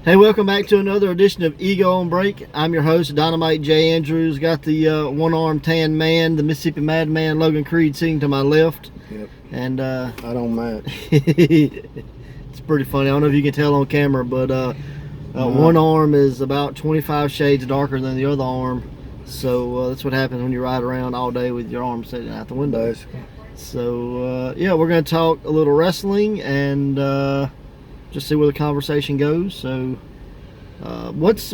Hey, welcome back to another edition of Ego on Break. I'm your host, Dynamite J. Andrews. Got the one-armed tan man, the Mississippi Madman, Logan Creed, sitting to my left. Yep. And I don't match. It's pretty funny. I don't know if you can tell on camera, but one arm is about 25 shades darker than the other arm. So that's what happens when you ride around all day with your arm sitting out the window. Basically. So yeah, we're going to talk a little wrestling and just see where the conversation goes. So has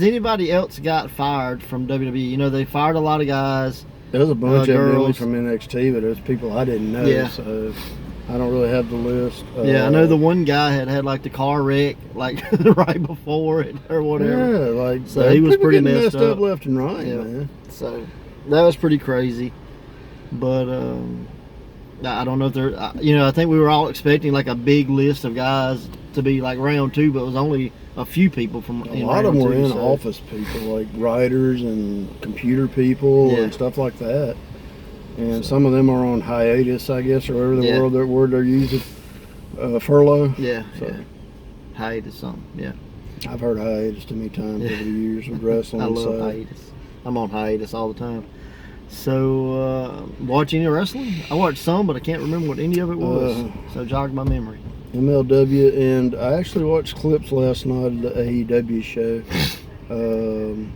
anybody else got fired from WWE? You know, they fired a lot of guys. There's a bunch of really girls from NXT, but there's people I didn't know. Yeah. So I don't really have the list. Yeah, I know the one guy had like the car wreck like right before it or whatever. Yeah, like so he was pretty messed up left and right, yeah. man. So that was pretty crazy. But I don't know if there. I think we were all expecting like a big list of guys to be like round two, but it was only a few people from. A lot of them were in office people, like writers and computer people and stuff like that. And some of them are on hiatus, I guess, or whatever the word they're using. Furlough. Yeah. So, yeah. Hiatus, something. Yeah. I've heard hiatus too many times over the years with wrestling. I love hiatus. I'm on hiatus all the time. So, watch any wrestling? I watched some, but I can't remember what any of it was. So, jog my memory. MLW, and I actually watched clips last night of the AEW show. It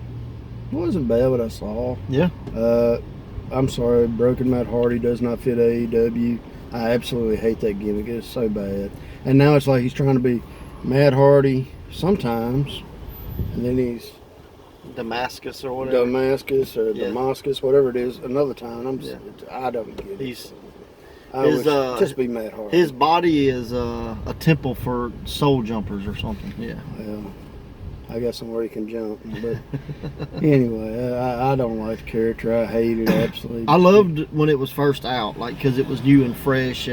wasn't bad what I saw. Yeah. I'm sorry, Broken Matt Hardy does not fit AEW. I absolutely hate that gimmick. It's so bad. And now it's like he's trying to be Matt Hardy sometimes, and then he's Damascus or whatever. Damascus, whatever it is, another time. I don't get it. Just be Matt Hardy. His body is a temple for soul jumpers or something. Yeah. Well, I got somewhere he can jump. But anyway, I don't like the character. I hate it absolutely. I loved when it was first out, like because it was new and fresh,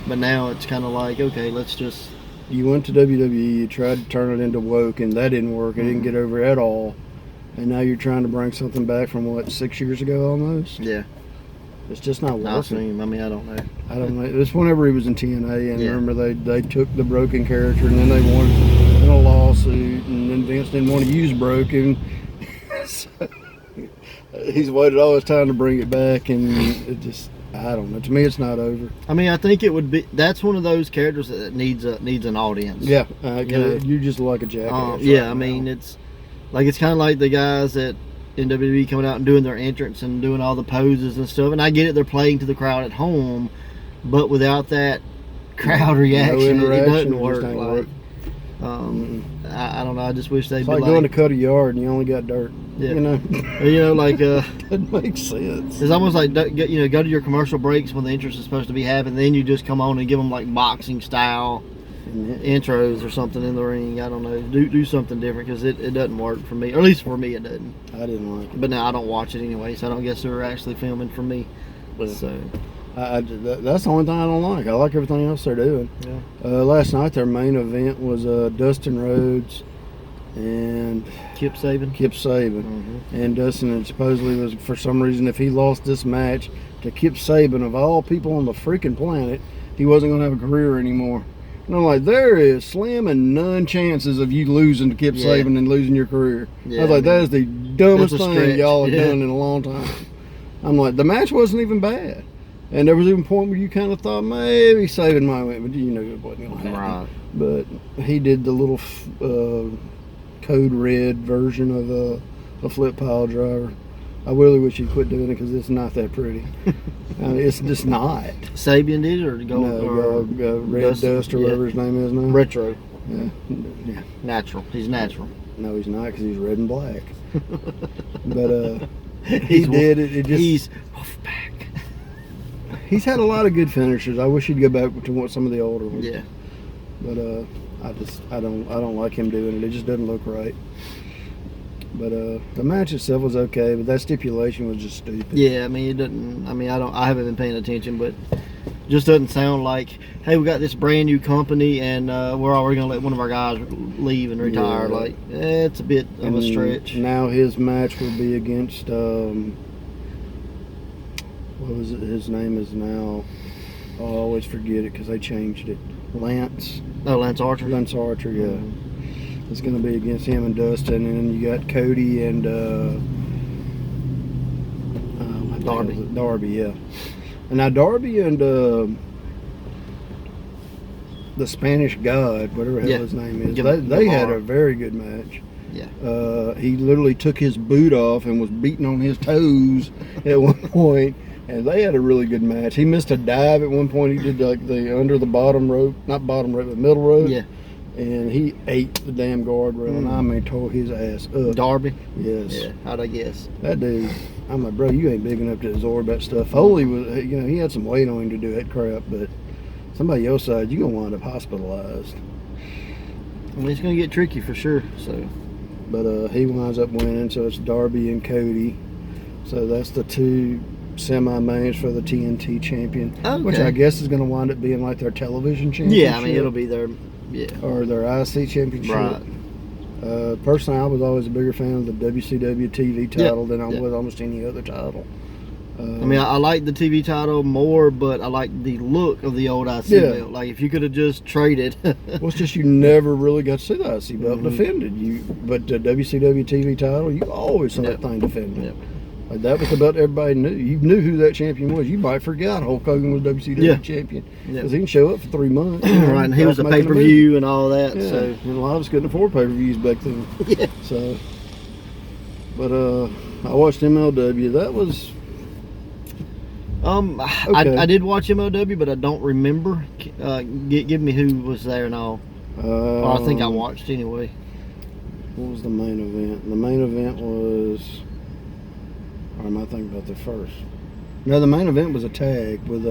but now it's kind of like, okay, let's just. You went to WWE, you tried to turn it into woke, and that didn't work. It didn't get over at all. And now you're trying to bring something back from 6 years ago almost? Yeah. It's just not working. I mean, I don't know. I don't know. It's whenever he was in TNA, and remember they took the Broken character, and then they wanted in a lawsuit, and then Vince didn't want to use Broken. So, he's waited all this time to bring it back, and it just, I don't know. To me, it's not over. I mean, I think it would be. That's one of those characters that needs an audience. Yeah, you just like a jackass. Yeah, I mean, it's kind of like the guys that in WWE coming out and doing their entrance and doing all the poses and stuff. And I get it, they're playing to the crowd at home, but without that crowd reaction, it doesn't work. I don't know. I just wish they'd be like going to cut a yard and you only got dirt. Yeah. That makes sense. It's almost like go to your commercial breaks when the entrance is supposed to be happening, then you just come on and give them like boxing style intros or something in the ring. I don't know. Do something different because it doesn't work for me. Or at least for me, it doesn't. I didn't like it. But now I don't watch it anyway, so I don't guess they're actually filming for me. So that's the only thing I don't like. I like everything else they're doing. Yeah. Last night their main event was Dustin Rhodes and Kip Sabian. And Dustin supposedly was, for some reason, if he lost this match to Kip Sabian, of all people on the freaking planet, he wasn't going to have a career anymore. And I'm like, there is slim and none chances of you losing to Kip Sabian and losing your career. Yeah, I was like, that is the dumbest thing y'all have done in a long time. I'm like, the match wasn't even bad. And there was even a point where you kind of thought maybe Sabian might win, but you knew it wasn't going to happen. Right. But he did the little code red version of a flip pile driver. I really wish he'd quit doing it because it's not that pretty. I mean, it's just not. Sabian did or Red Dust or whatever his name is now. Retro. Yeah. Natural. He's natural. No, he's not because he's red and black. But he did it. He's Wolfpack. He's had a lot of good finishers. I wish he'd go back to some of the older ones. Yeah. But I don't like him doing it. It just doesn't look right. But the match itself was okay, but that stipulation was just stupid. Yeah, I mean it doesn't. I mean I haven't been paying attention, but just doesn't sound like, hey, we got this brand new company and we're already gonna let one of our guys leave and retire. Yeah. Like it's a bit of a stretch. Now his match will be against what was it? His name is now. I always forget it because they changed it. Lance. Oh, Lance Archer. Lance Archer, yeah. It's going to be against him and Dustin, and then you got Cody and Darby. Darby, yeah. And now Darby and the Spanish God, whatever the hell his name is, they had a very good match. Yeah. He literally took his boot off and was beating on his toes at one point, and they had a really good match. He missed a dive at one point. He did like the under the bottom rope, not bottom rope, but middle rope. Yeah. And he ate the damn guardrail, and I mean tore his ass up. Darby? Yes. Yeah, how'd I guess? That dude, I'm like, bro, you ain't big enough to absorb that stuff. Foley was, he had some weight on him to do that crap, but somebody your side, you're going to wind up hospitalized. I mean, it's going to get tricky for sure, so. But he winds up winning, so it's Darby and Cody. So that's the two semi-mains for the TNT champion, which I guess is going to wind up being like their television championship. Yeah, I mean, it'll be their... Yeah. Or their IC championship. Right. Personally, I was always a bigger fan of the WCW TV title than I was almost any other title. I mean, I like the TV title more, but I like the look of the old IC belt. Like, if you could have just traded. Well, it's just you never really got to see the IC belt defended. But the WCW TV title, you always saw that thing defended. Yep. Like, that was the belt everybody knew. You knew who that champion was. You might forget Hulk Hogan was WCW champion. Because he didn't show up for 3 months. Right, and he was a pay-per-view and all that. Yeah. So. And a lot of us couldn't afford pay-per-views back then. Yeah. So, but I watched MLW. That was... I did watch MLW, but I don't remember. Give me who was there and all. Or I think I watched anyway. What was the main event? The main event was... Or am I thinking about the first? No, the main event was a tag with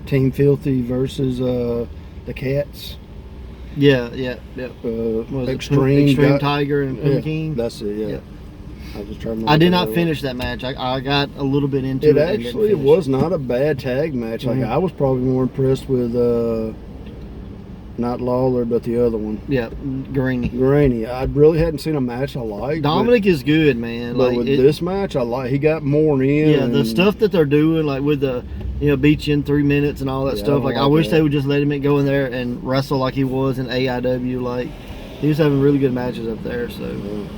Team Filthy versus the Cats. Yeah. Extreme Tiger and Puma King. That's it, yeah. I was trying to I did not finish that match. I got a little bit into it. It was not a bad tag match. Like I was probably more impressed with not Lawler, but the other one. Yeah, Guarini. I really hadn't seen a match I liked. Dominic is good, man. But with this match, he got more in. Yeah, the stuff that they're doing, like with the, beat you in 3 minutes and all that stuff. Like I wish they would just let him go in there and wrestle like he was in AIW. Like he was having really good matches up there. So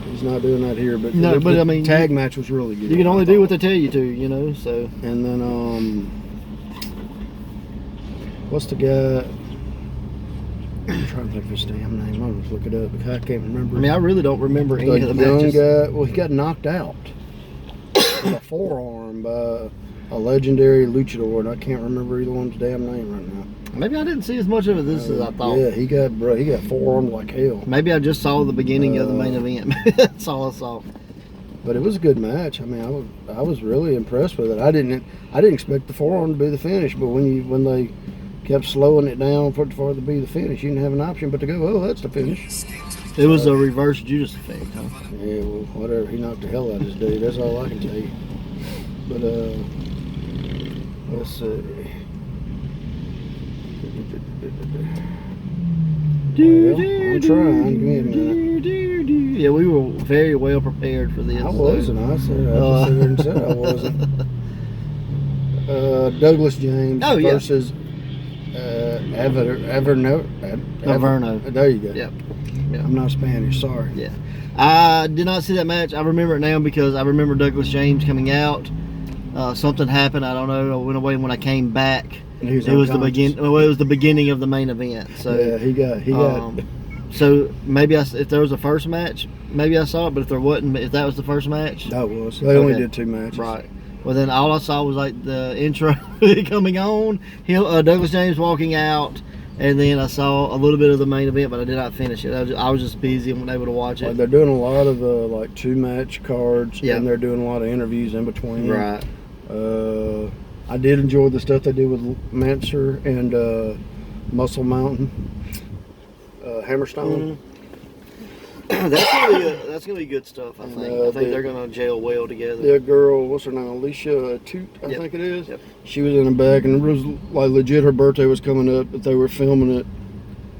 he's not doing that here. But but I mean, tag match was really good. You can only do what they tell you to, So and then what's the guy? I'm trying to think of his damn name. I'll just look it up because I can't remember. I mean, I really don't remember any of the matches. Guy, well, he got knocked out with a forearm by a legendary luchador, and I can't remember either one's damn name right now. Maybe I didn't see as much of it as I thought. Yeah, he got forearmed like hell. Maybe I just saw the beginning of the main event. That's all I saw. But it was a good match. I mean, I was really impressed with it. I didn't expect the forearm to be the finish, but when they kept slowing it down for it to be the finish, you didn't have an option but to go, oh, that's the finish. It was a reverse Judas effect, huh? Yeah, well, whatever. He knocked the hell out of this dude. That's all I can tell you. But, let's see. Well, I'm trying. Give me a minute. Yeah, we were very well prepared for this. I wasn't. I said I wasn't. Douglas James versus Averno. There you go. Yep. I'm not Spanish, sorry. Yeah. I did not see that match. I remember it now because I remember Douglas James coming out. Something happened. I don't know. I went away when I came back. It was the beginning of the main event. So yeah, he got. So maybe if there was a first match, maybe I saw it. But if there wasn't, if that was the first match, that was. They only did 2 matches. Right. Well, then all I saw was like the intro coming on, Douglas James walking out, and then I saw a little bit of the main event, but I did not finish it. I was just busy and wasn't able to watch it. They're doing a lot of 2-match cards, and they're doing a lot of interviews in between. Right. I did enjoy the stuff they did with Manser and Muscle Mountain, Hammerstone. That's gonna be good stuff. I think. I think they're gonna gel well together. The girl, what's her name? Alicia Toot, I think it is. Yep. She was in the back, and it was like legit. Her birthday was coming up, but they were filming it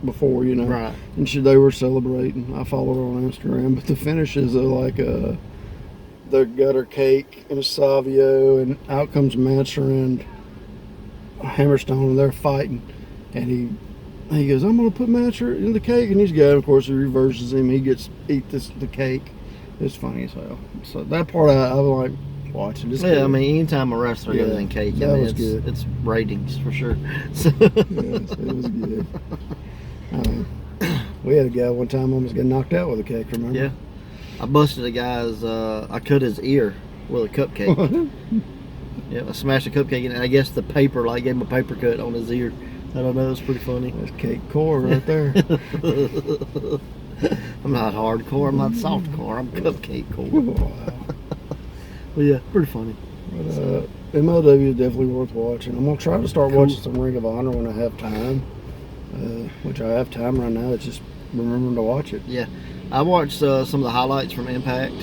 before, Right. And they were celebrating. I followed her on Instagram, but the finishes are like they got her cake and a Savio, and out comes Manser and Hammerstone, and they're fighting, and he goes, I'm going to put master in the cake. And he's got, of course, he reverses him. He gets the cake. It's funny as hell. So that part I like watching. It's good. I mean, anytime a wrestler goes in cake, that was good. It's ratings for sure. So. Yes, it was good. We had a guy one time almost got knocked out with a cake, remember? Yeah. I busted a guy's, I cut his ear with a cupcake. Yeah, I smashed a cupcake, and I guess the paper, like, gave him a paper cut on his ear. I don't know, it's pretty funny. That's cake core right there. I'm not hardcore, I'm not soft core, I'm cupcake core. Wow. Well, yeah, pretty funny. But, MLW is definitely worth watching. I'm going to try to start watching some Ring of Honor when I have time. Which I have time right now. It's just remembering to watch it. Yeah. I watched some of the highlights from Impact.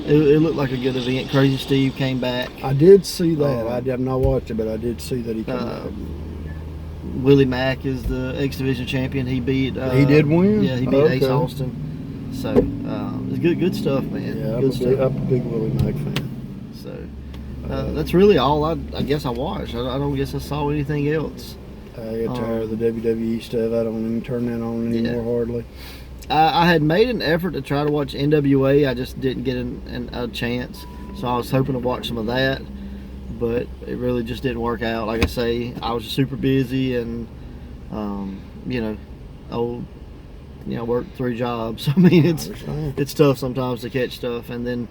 It looked like a good event. Crazy Steve came back. I did see that. I have not watched it, but I did see that he came back. Willie Mack is the X Division champion. He beat. He did win. Yeah, he beat Ace Austin. So it's good stuff, man. Yeah, I'm a big Willie Mack fan. So that's really all I guess I watched. I don't guess I saw anything else. I get tired of the WWE stuff. I don't even turn that on anymore hardly. I had made an effort to try to watch NWA. I just didn't get a chance. So I was hoping to watch some of that, but it really just didn't work out. Like I say, I was just super busy and, worked 3 jobs. I mean, it's tough sometimes to catch stuff. And then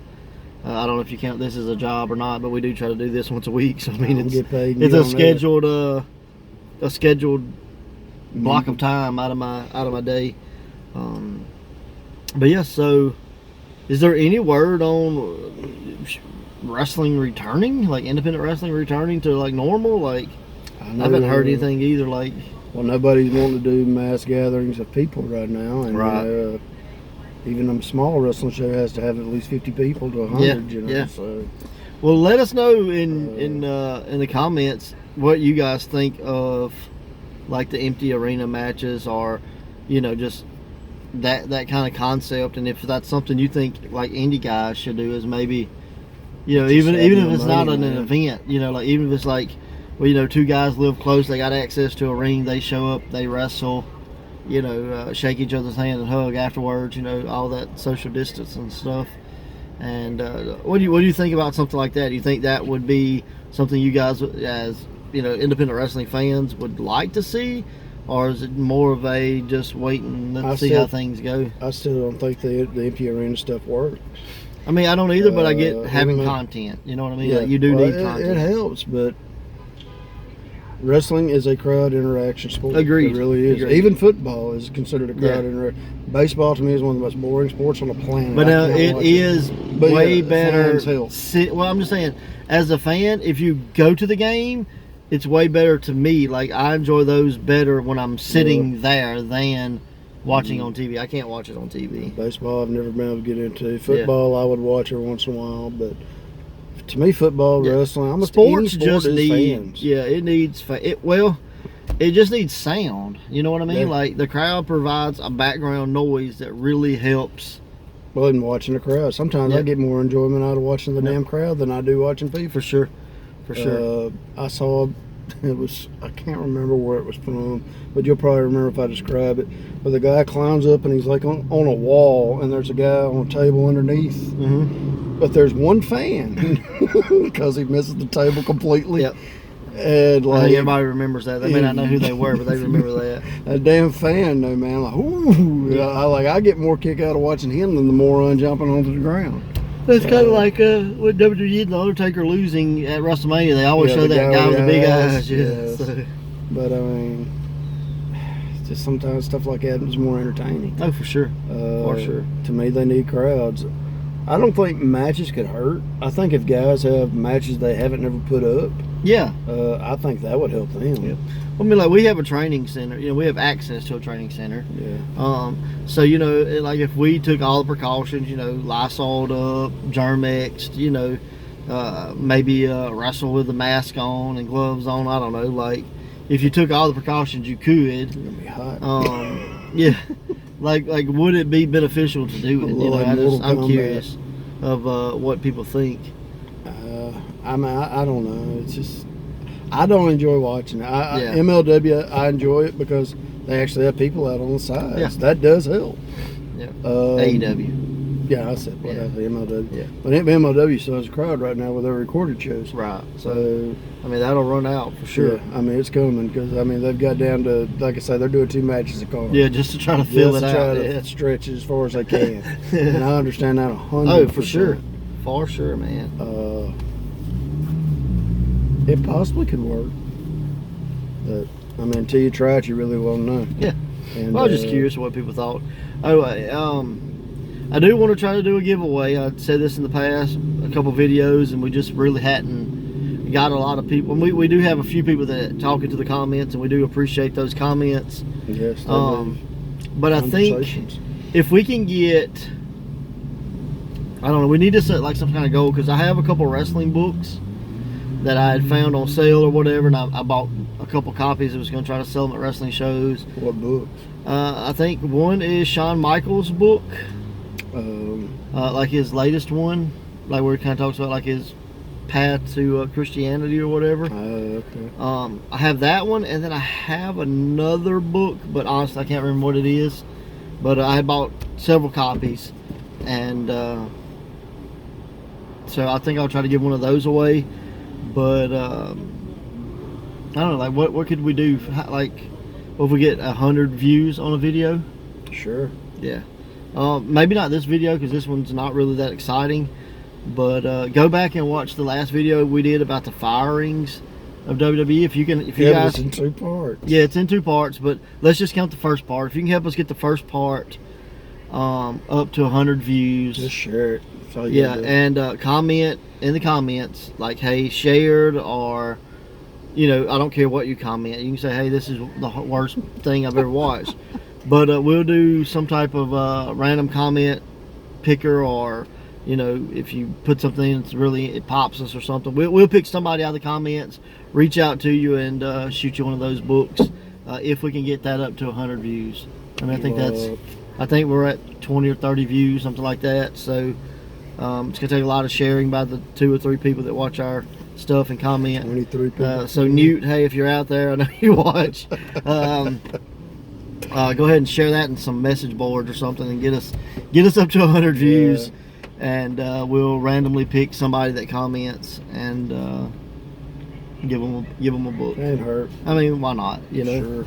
I don't know if you count this as a job or not, but we do try to do this once a week. So I mean, it's a scheduled block of time out of my day. But yeah, so is there any word on wrestling returning, like independent wrestling returning to like normal? Like I haven't heard anything either. Like, well, nobody's wanting to do mass gatherings of people right now, and right. Even a small wrestling show has to have at least 50 people to 100. Yeah. So, well, let us know in the comments what you guys think of like the empty arena matches, or just that kind of concept, and if that's something you think like indie guys should do, is maybe even if it's not an event, like even if it's like, well, 2 guys live close, they got access to a ring, they show up, they wrestle, shake each other's hand and hug afterwards, all that social distance and stuff. And what do you think about something like that? Do you think that would be something you guys, as independent wrestling fans, would like to see? Or is it more of a just waiting and see how things go? I still don't think the empty arena stuff works. I mean, I don't either, but I get having content. You know what I mean? Yeah, like you do need content. It helps, but wrestling is a crowd interaction sport. Agreed. It really is. Agreed. Even football is considered a crowd interaction. Baseball to me is one of the most boring sports on the planet. But it is way better. Well, I'm just saying, as a fan, if you go to the game, it's way better to me. Like, I enjoy those better when I'm sitting there than watching on TV. I can't watch it on TV. Baseball, I've never been able to get into. Football, I would watch every once in a while, but to me, football, wrestling, I'm a sports sport just need fans. It just needs sound. You know what I mean? Yeah. Like, the crowd provides a background noise that really helps. Well, in watching the crowd, sometimes I get more enjoyment out of watching the damn crowd than I do watching people. For sure. I saw I can't remember where it was from, but you'll probably remember if I describe it. But the guy climbs up and he's like on a wall, and there's a guy on a table underneath. Mm-hmm. But there's one fan because he misses the table completely. Yep. And I think everybody remembers that. They may not know who they were, but they remember that. A damn fan, though, man. Like, ooh, I get more kick out of watching him than the moron jumping onto the ground. That's kind of like with WWE and The Undertaker losing at WrestleMania. They always show that guy with the big eyes. Yes. So. But, I mean, just sometimes stuff like that is more entertaining. Oh, for sure. For sure. To me, they need crowds. I don't think matches could hurt. I think if guys have matches they haven't never put up, I think that would help them. Yeah. I mean, like, we have a training center. We have access to a training center. Yeah. So, like if we took all the precautions, Lysol'd up, Germ-X'd, maybe wrestle with a mask on and gloves on. I don't know. Like, if you took all the precautions, you could. It's gonna be hot. Yeah. Like, would it be beneficial to do it? I'm curious of what people think. I mean, I don't know. It's just, I don't enjoy watching it. Yeah. MLW, I enjoy it because they actually have people out on the sides. Yeah. That does help. Yeah. AEW. Yeah, I said what Yeah. MLW. Yeah. But MLW still has a crowd right now with their recorded shows. Right. So, I mean, that'll run out for sure. Yeah, I mean, it's coming because, I mean, they've got down to, like I say, they're doing 2 matches a card. Yeah, just to try to fill it out. Try to stretch it as far as they can. And I understand that 100%. Oh, for sure. For sure, man. It possibly could work. But, I mean, until you try it, you really won't know. Yeah. And, Well, I was just curious what people thought. Oh, I do want to try to do a giveaway. I said this in the past, a couple videos, and we just really hadn't got a lot of people. And we do have a few people that talk into the comments, and we do appreciate those comments. Yes, but I think if we can get, I don't know, we need to set like some kind of goal, because I have a couple wrestling books that I had found on sale or whatever, and I bought a couple copies. I was going to try to sell them at wrestling shows. What books? I think one is Shawn Michaels' book. Like his latest one, like where he kind of talks about like his path to Christianity or whatever. Okay. I have that one, and then I have another book, but honestly I can't remember what it is. But I had bought several copies, and so I think I'll try to give one of those away. But I don't know, like what could we do? Like, what if we get 100 views on a video? Sure. Yeah. Maybe not this video, because this one's not really that exciting, but go back and watch the last video we did about the firings of WWE. If you guys, it's in 2 parts. Yeah, it's in 2 parts, but let's just count the first part. If you can help us get the first part up to 100 views, just share it. Yeah, and comment in the comments like, hey, shared, or I don't care what you comment. You can say, hey, this is the worst thing I've ever watched. But we'll do some type of random comment picker, or if you put something in, it pops us or something. We'll pick somebody out of the comments, reach out to you, and shoot you one of those books if we can get that up to 100 views. And I think we're at 20 or 30 views, something like that. So it's gonna take a lot of sharing by the 2 or 3 people that watch our stuff and comment. 23 people. So Newt, hey, if you're out there, I know you watch. Go ahead and share that in some message boards or something, and get us up to 100 views, and we'll randomly pick somebody that comments and give them a book. Can't hurt. I mean, why not? Sure.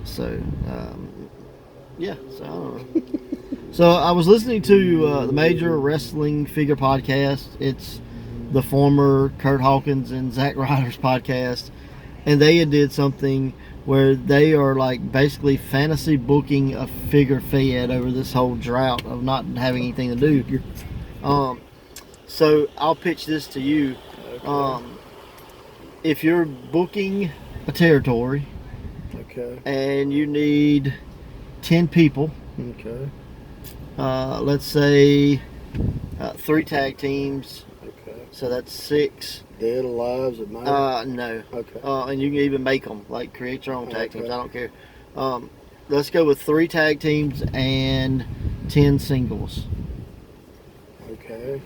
So yeah. So I don't know. So I was listening to the Major Wrestling Figure podcast. It's the former Kurt Hawkins and Zack Ryder's podcast, and they did something where they are like basically fantasy booking a figure fed over this whole drought of not having anything to do. So I'll pitch this to you. Okay. If you're booking a territory, okay, and you need 10 people, okay, let's say 3 tag teams, okay, so that's 6. Dead, alive, at night? No. Okay. And you can even make them, like create your own tag teams. I don't care. Let's go with 3 tag teams and 10 singles. Okay.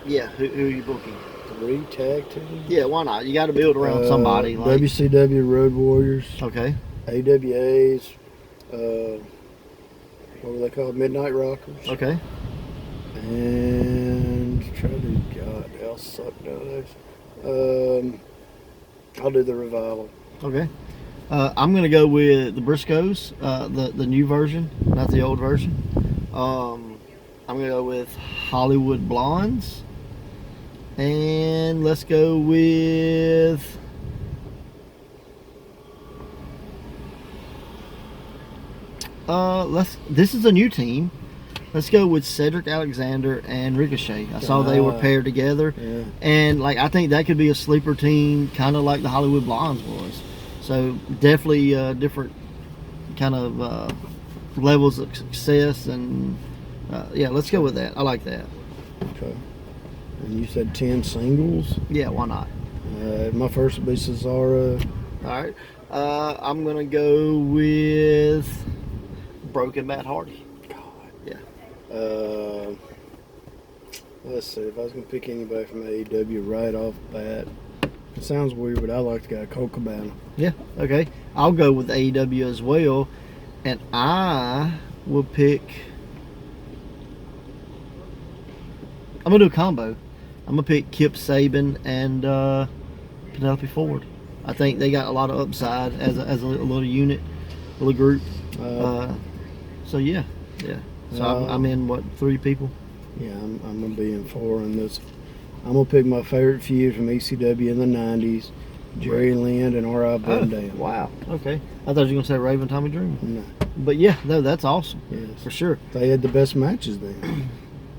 Yeah. Who are you booking? 3 tag teams? Yeah. Why not? You got to build around somebody. Like WCW Road Warriors. Okay. AWA's. What were they called? Midnight Rockers. Okay. And God, they'll suck nowadays. I'll do the Revival. Okay. I'm gonna go with the Briscoes, the new version, not the old version. I'm gonna go with Hollywood Blondes, and let's go with this is a new team. Let's go with Cedric Alexander and Ricochet. I saw they were paired together, and like I think that could be a sleeper team, kind of like the Hollywood Blondes was. So definitely different kind of levels of success, and yeah, let's go with that. I like that. Okay. And you said 10 singles? Yeah, why not? My first would be Cesaro. All right. I'm gonna go with Broken Matt Hardy. Let's see, if I was going to pick anybody from AEW right off the bat, It sounds weird, but I like the guy Colt Cabana. Yeah, okay. I'll go with AEW as well. And I will pick... I'm going to do a combo. I'm going to pick Kip Saban and Penelope Ford. I think they got a lot of upside as a little unit, a little group. So, yeah. So I'm in, 3 people? Yeah, I'm going to be in 4 in this. I'm going to pick my favorite feud from ECW in the 90s, Jerry Lynn and R.I. Bundale. Oh, wow. Okay. I thought you were going to say Raven Tommy Dreamer. No. But yeah, no, that's awesome. Yes. For sure. They had the best matches then,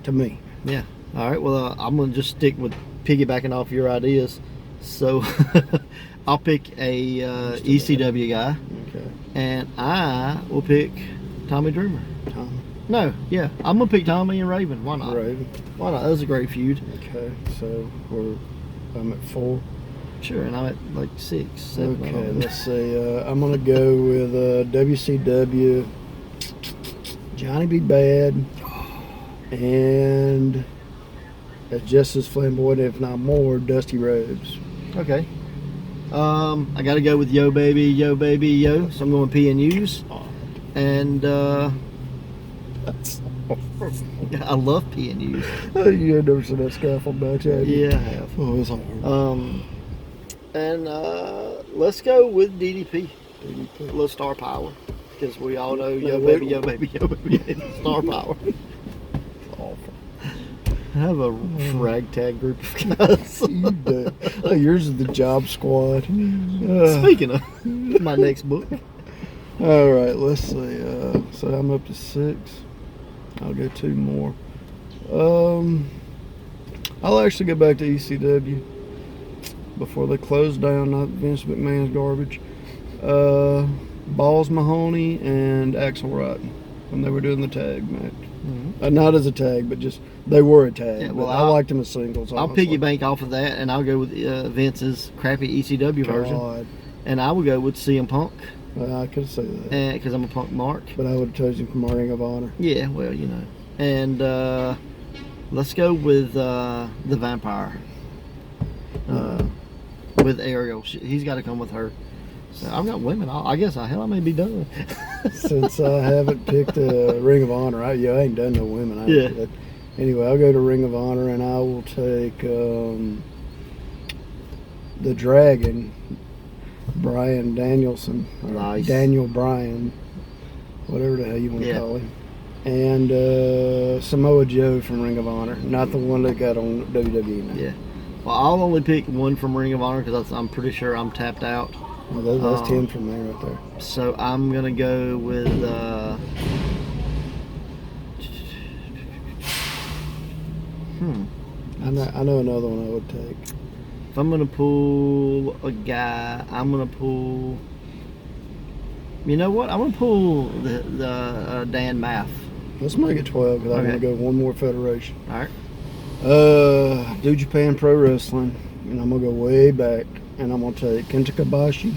to me. Yeah. All right. Well, I'm going to just stick with piggybacking off your ideas. So I'll pick a ECW guy. Okay. And I will pick Tommy Dreamer. Tommy. No, yeah. I'm going to pick Tommy and Raven. Why not? Raven. Why not? That was a great feud. Okay, so I'm at 4. Sure, and I'm at like 6, 7. Okay, let's see. I'm going to go with WCW, Johnny B. Bad, and just as flamboyant, if not more, Dusty Rhodes. Okay. I got to go with Yo Baby, Yo. So I'm going PNUs. And I love PNUs. You had never seen that scaffold match, have you? Yeah, I have. Oh, it's hard. And let's go with DDP. A little star power. Because we all know Yo Baby, star power. Awful. I have a ragtag group of guys. You do. Oh, yours is the Job Squad. Speaking of my next book. All right, let's see. So I'm up to 6. I'll go 2 more. I'll actually go back to ECW before they close down. Not Vince McMahon's garbage. Balls Mahoney and Axel Rotten when they were doing the tag match. Mm-hmm. Not as a tag, but just they were a tag. Yeah, well, I liked them as singles. I'll honestly. piggyback off of that, and I'll go with Vince's crappy ECW version. And I will go with CM Punk. I could say that. Because I'm a Punk mark. But I would have chosen from Ring of Honor. Yeah, well, you know. And let's go with the Vampire. With Ariel. He's got to come with her. So I've got women. I guess I may be done. Since I haven't picked a Ring of Honor, I ain't done no women. Yeah. Anyway, I'll go to Ring of Honor, and I will take the Dragon, Brian Danielson. Nice. Daniel Bryan, whatever the hell you want to Yeah. call him. And Samoa Joe from Ring of Honor, not the one that got on WWE now. Yeah. Well, I'll only pick one from Ring of Honor because I'm pretty sure I'm tapped out. Well, that's 10 from there right there. So I'm going to go with... I know another one I would take. If I'm going to pull a guy, I'm going to pull... You know what? I'm going to pull the Dan Maff. Let's make it 12 because I want to go one more federation. All right. New Japan Pro Wrestling, and I'm going to go way back, and I'm going to take Kenta Kobashi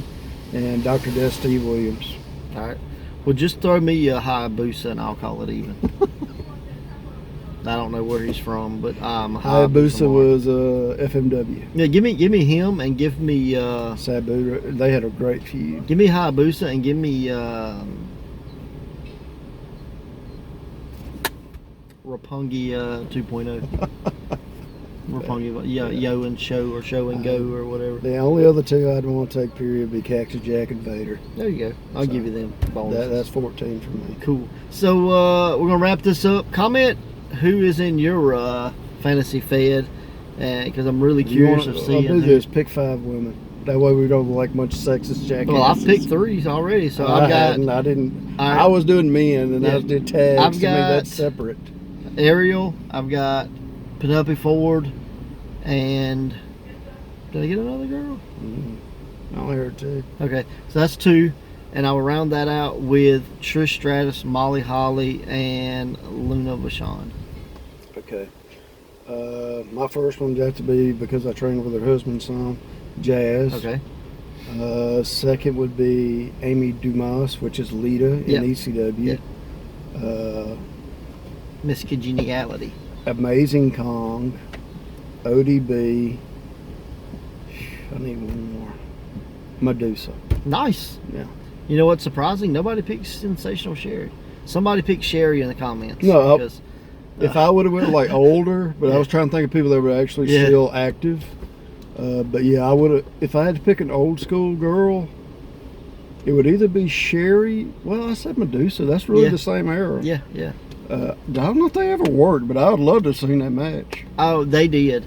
and Dr. Death Steve Williams. All right. Well, just throw me a Hayabusa and I'll call it even. I don't know where he's from, but Hayabusa was FMW. Yeah, give me him and give me Sabu. They had a great feud. Give me Hayabusa and give me Roppongi 2.0. Roppongi, Yo and Show or Show and Go or whatever. The only other two I'd want to take period would be Cactus Jack and Vader. There you go. I'll give you them bonuses. That's 14 for me. Cool. So we're gonna wrap this up. Comment who is in your fantasy fed, because I'm really curious of seeing. I'll do this. Pick 5 women. That way we don't look like much sexist jackasses. Well, I've picked 3 already, so I've got. I didn't. I was doing men, and I did tags. I've got, to me, that's separate. Ariel. I've got Penelope Ford, and did I get another girl? I only heard 2. Okay, so that's 2, and I will round that out with Trish Stratus, Molly Holly, and Luna Vachon. Okay. My first one's have to be, because I trained with her husband some, Jazz. Okay. Second would be Amy Dumas, which is Lita in ECW. Yep. Miss Congeniality. Amazing Kong, ODB. I need one more. Medusa. Nice. Yeah. You know what's surprising? Nobody picked Sensational Sherry. Somebody picked Sherry in the comments. No, because, if I would have went like older, but I was trying to think of people that were actually still active. But yeah, I would have. If I had to pick an old school girl, it would either be Sherry. Well, I said Medusa. That's really the same era. Yeah, yeah. I don't know if they ever worked, but I would love to have seen that match. Oh, they did.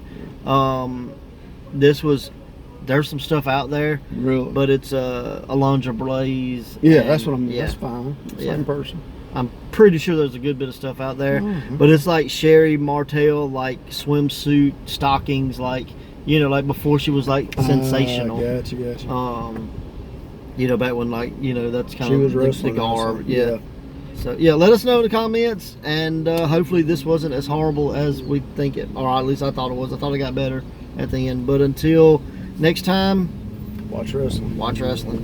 There's some stuff out there. Really? But it's Alondra Blaze. Yeah, that's what I mean. Yeah. That's fine. Same person. I'm pretty sure there's a good bit of stuff out there. Mm-hmm. But it's like Sherry Martel, like swimsuit, stockings, like, you know, like before she was like sensational. Gotcha. You know, back when, like, you know, that's kind She of was the wrestling garb. also. Yeah. So, yeah, let us know in the comments, and hopefully this wasn't as horrible as we think it, or at least I thought it was. I thought it got better at the end. But until next time, Watch wrestling. watch wrestling.